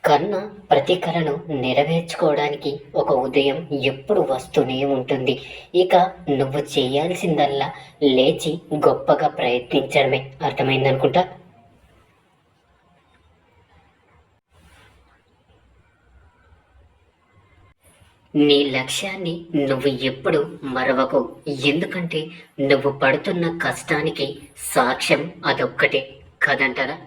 కన్న ప్రతి కలను నెరవేర్చుకోవడానికి ఒక ఉదయం ఎప్పుడు వస్తూనే ఉంటుంది. ఇక నువ్వు చేయాల్సిందల్లా లేచి గొప్పగా ప్రయత్నించడమే. అర్థమైందనుకుంటా. నీ లక్ష్యాన్ని నువ్వు ఎప్పుడు మరవకు. ఎందుకంటే నువ్వు పడుతున్న కష్టానికి సాక్ష్యం అదొక్కటే కదంటారా.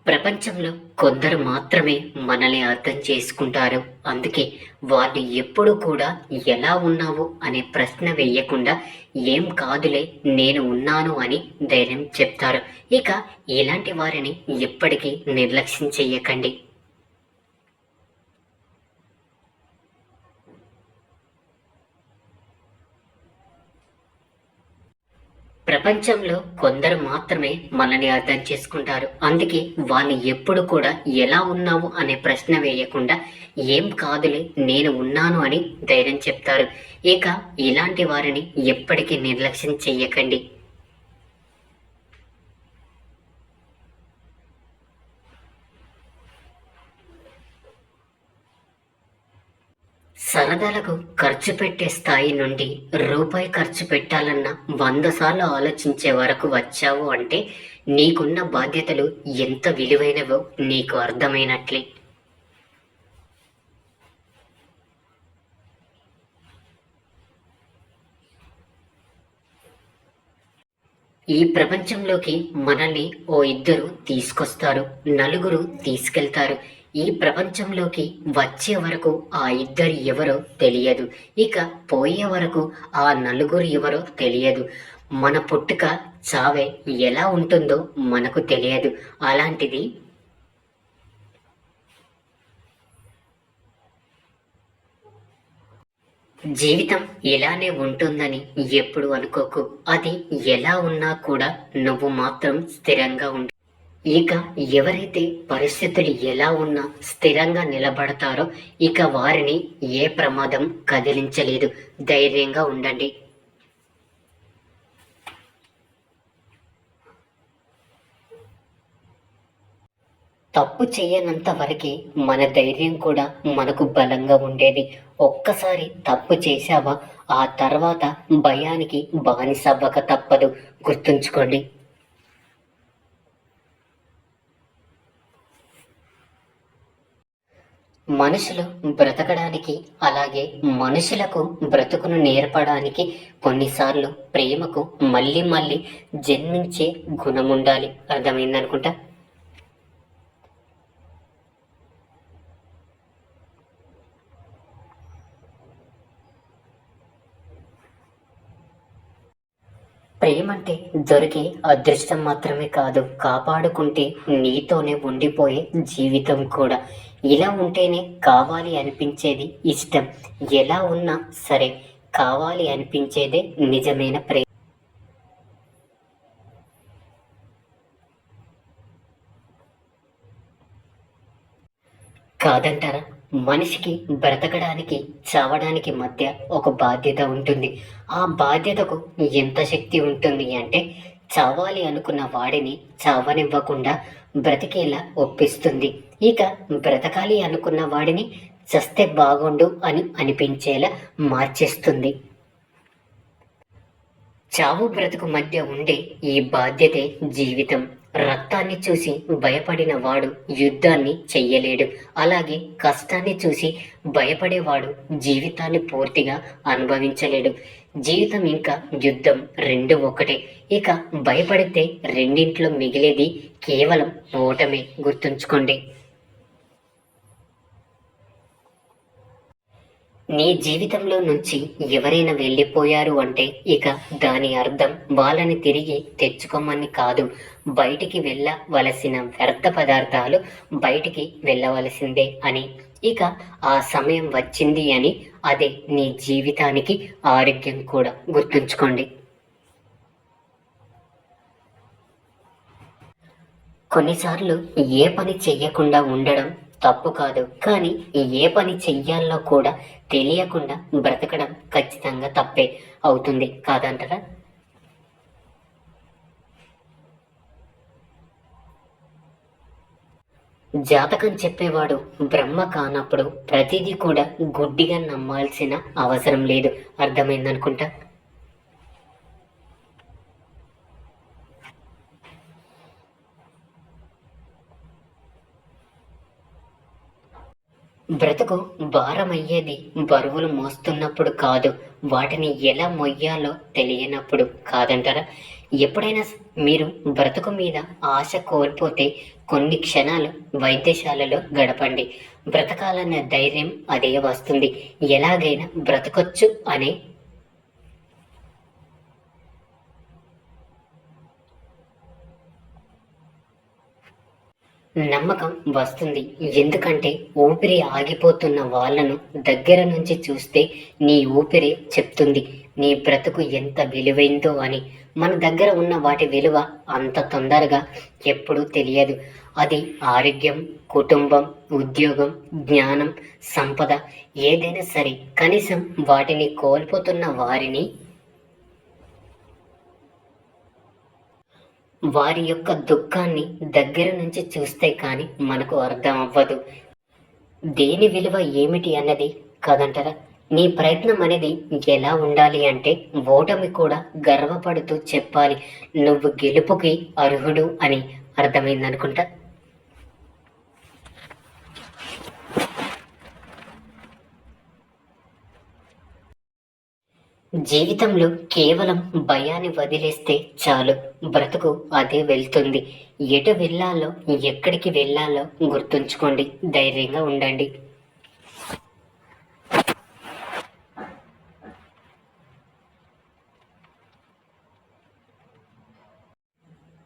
ప్రపంచంలో కొందరు మాత్రమే మనల్ని అర్థం చేసుకుంటారు. అందుకే వాళ్ళు ఎప్పుడు కూడా ఎలా ఉన్నావు అనే ప్రశ్న వేయకుండా ఏం కాదులే నేను ఉన్నాను అని ధైర్యం చెప్తారు. ఇక ఇలాంటి వారిని ఎప్పటికీ నిర్లక్ష్యం చెయ్యకండి. ప్రపంచంలో కొందరు మాత్రమే మనల్ని అర్థం చేసుకుంటారు. అందుకే వాళ్ళు ఎప్పుడు కూడా ఎలా ఉన్నావు అనే ప్రశ్న వేయకుండా ఏం కాదులే నేను ఉన్నాను అని ధైర్యం చెప్తారు. ఇక ఇలాంటి వారిని ఎప్పటికీ నిర్లక్ష్యం చెయ్యకండి. సరదాలకు ఖర్చు పెట్టే స్థాయి నుండి రూపాయి ఖర్చు పెట్టాలన్న 100 సార్లు ఆలోచించే వరకు వచ్చావు అంటే నీకున్న బాధ్యతలు ఎంత విలువైనవో నీకు అర్థమైనట్లే. ఈ ప్రపంచంలోకి మనల్ని ఓ ఇద్దరు తీసుకొస్తారు, నలుగురు తీసుకెళ్తారు. ఈ ప్రపంచంలోకి వచ్చే వరకు ఆ ఇద్దరు ఎవరో తెలియదు. ఇక పోయే వరకు ఆ నలుగురు ఎవరో తెలియదు. మన పుట్టుక చావే ఎలా ఉంటుందో మనకు తెలియదు. అలాంటిది జీవితం ఇలానే ఉంటుందని ఎప్పుడు అనుకోకు. అది ఎలా ఉన్నా కూడా నువ్వు మాత్రం స్థిరంగా ఉండు. ఇక ఎవరైతే పరిస్థితులు ఎలా ఉన్నా స్థిరంగా నిలబడతారో ఇక వారిని ఏ ప్రమాదం కదిలించలేదు. ధైర్యంగా ఉండండి. తప్పు చేయనంత వరకే మన ధైర్యం కూడా మనకు బలంగా ఉండేది. ఒక్కసారి తప్పు చేశావా ఆ తర్వాత భయానికి బానిసవ్వక తప్పదు. గుర్తుంచుకోండి. మనుషులు బ్రతకడానికి అలాగే మనుషులకు బ్రతుకును నేర్పడానికి కొన్నిసార్లు ప్రేమకు మళ్ళీ మళ్ళీ జన్మించే గుణం ఉండాలి. అర్థమైందనుకుంటా. ప్రేమంటే దొరికే అదృష్టం మాత్రమే కాదు, కాపాడుకుంటే నీతోనే ఉండిపోయే జీవితం కూడా. ఇలా ఉంటేనే కావాలి అనిపించేది ఇష్టం. ఎలా ఉన్నా సరే కావాలి అనిపించేదే నిజమైన ప్రేమ. కాదంటారా. మనిషికి బ్రతకడానికి చావడానికి మధ్య ఒక బాధ్యత ఉంటుంది. ఆ బాధ్యతకు ఎంత శక్తి ఉంటుంది అంటే చావాలి అనుకున్న వాడిని చావనివ్వకుండా బ్రతికేలా ఒప్పిస్తుంది. ఇక బ్రతకాలి అనుకున్న వాడిని చస్తే బాగుండు అని అనిపించేలా మార్చేస్తుంది. చావు బ్రతుకు మధ్య ఉండే ఈ బాధ్యతే జీవితం. రక్తాన్ని చూసి భయపడిన వాడు యుద్ధాన్ని చెయ్యలేడు. అలాగే కష్టాన్ని చూసి భయపడేవాడు జీవితాన్ని పూర్తిగా అనుభవించలేడు. జీవితం ఇంకా యుద్ధం రెండు ఒకటే. ఇక భయపడితే రెండింట్లో మిగిలేది కేవలం ఓటమే. గుర్తుంచుకోండి. నీ జీవితంలో నుంచి ఎవరైనా వెళ్ళిపోయారు అంటే ఇక దాని అర్థం వాళ్ళని తిరిగి తెచ్చుకోమని కాదు. బయటికి వెళ్ళవలసిన వ్యర్థ పదార్థాలు బయటికి వెళ్ళవలసిందే అని. ఇక ఆ సమయం వచ్చింది అని. అదే నీ జీవితానికి ఆరోగ్యం కూడా. గుర్తుంచుకోండి. కొన్నిసార్లు ఏ పని చెయ్యకుండా ఉండడం తప్పు కాదు, కానీ ఏ పని చెయ్యాలో కూడా తెలియకుండా బ్రతకడం ఖచ్చితంగా తప్పే అవుతుంది కాదంటారా? జాతకం చెప్పేవాడు బ్రహ్మ కానప్పుడు ప్రతిదీ కూడా గుడ్డిగా నమ్మాల్సిన అవసరం లేదు. అర్థమైందనుకుంటా. బ్రతుకు భారమయ్యేది బరువులు మోస్తున్నప్పుడు కాదు, వాటిని ఎలా మొయ్యాలో తెలియనప్పుడు కాదంటారా? ఎప్పుడైనా మీరు బ్రతుకు మీద ఆశ కోల్పోతే కొన్ని క్షణాలు వైద్యశాలలో గడపండి. బ్రతకాలన్న ధైర్యం అదే వస్తుంది. ఎలాగైనా బ్రతకొచ్చు అనే నమ్మకం వస్తుంది. ఎందుకంటే ఊపిరి ఆగిపోతున్న వాళ్ళను దగ్గర నుంచి చూస్తే నీ ఊపిరి చెప్తుంది నీ బ్రతుకు ఎంత విలువైందో అని. మన దగ్గర ఉన్న వాటి విలువ అంత తొందరగా ఎప్పుడూ తెలియదు. అది ఆరోగ్యం, కుటుంబం, ఉద్యోగం, జ్ఞానం, సంపద ఏదైనా సరే, కనీసం వాటిని కోల్పోతున్న వారిని వారి యొక్క దుఃఖాన్ని దగ్గర నుంచి చూస్తే కానీ మనకు అర్థం అవ్వదు దేని విలువ ఏమిటి అన్నది, కాదంటారా? నీ ప్రయత్నం అనేది ఎలా ఉండాలి అంటే ఓటమి కూడా గర్వపడుతూ చెప్పాలి నువ్వు గెలుపుకి అర్హుడు అని. అర్థమైందనుకుంటా. జీవితంలో కేవలం భయాన్ని వదిలేస్తే చాలు, బ్రతుకు అదే వెళ్తుంది. ఎటు వెళ్ళాలో ఎక్కడికి వెళ్ళాలో గుర్తుంచుకోండి, ధైర్యంగా ఉండండి.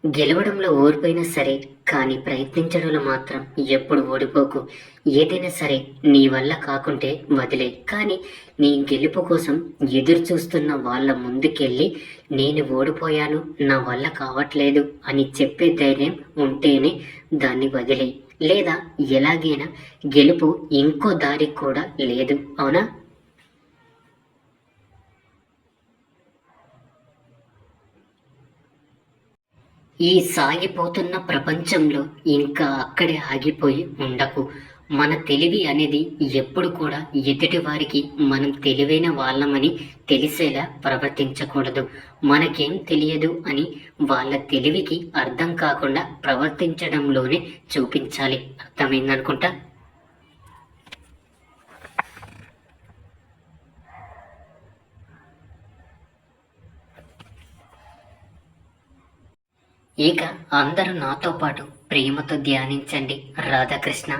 గెలవడంలో ఓడిపోయినా సరే, కానీ ప్రయత్నించడంలో మాత్రం ఎప్పుడు ఓడిపోకు. ఏదైనా సరే నీ వల్ల కాకుంటే వదిలే, కానీ నీ గెలుపు కోసం ఎదురు చూస్తున్న వాళ్ళ ముందుకెళ్ళి నేను ఓడిపోయాను, నా వల్ల కావట్లేదు అని చెప్పే ధైర్యం ఉంటేనే దాన్ని వదిలే. లేదా ఎలాగైనా గెలుపు ఇంకో దారి కూడా లేదు, అవునా? ఈ సాగిపోతున్న ప్రపంచంలో ఇంకా అక్కడే ఆగిపోయి ఉండకు. మన తెలివి అనేది ఎప్పుడు కూడా ఎదుటి వారికి మనం తెలివైన వాళ్ళమని తెలిసేలా ప్రవర్తించకూడదు. మనకేం తెలియదు అని వాళ్ళ తెలివికి అర్థం కాకుండా ప్రవర్తించడంలోనే చూపించాలి. అర్థమైందనుకుంటా. ఇక అందరూ నాతో పాటు ప్రేమతో ధ్యానించండి. రాధాకృష్ణ.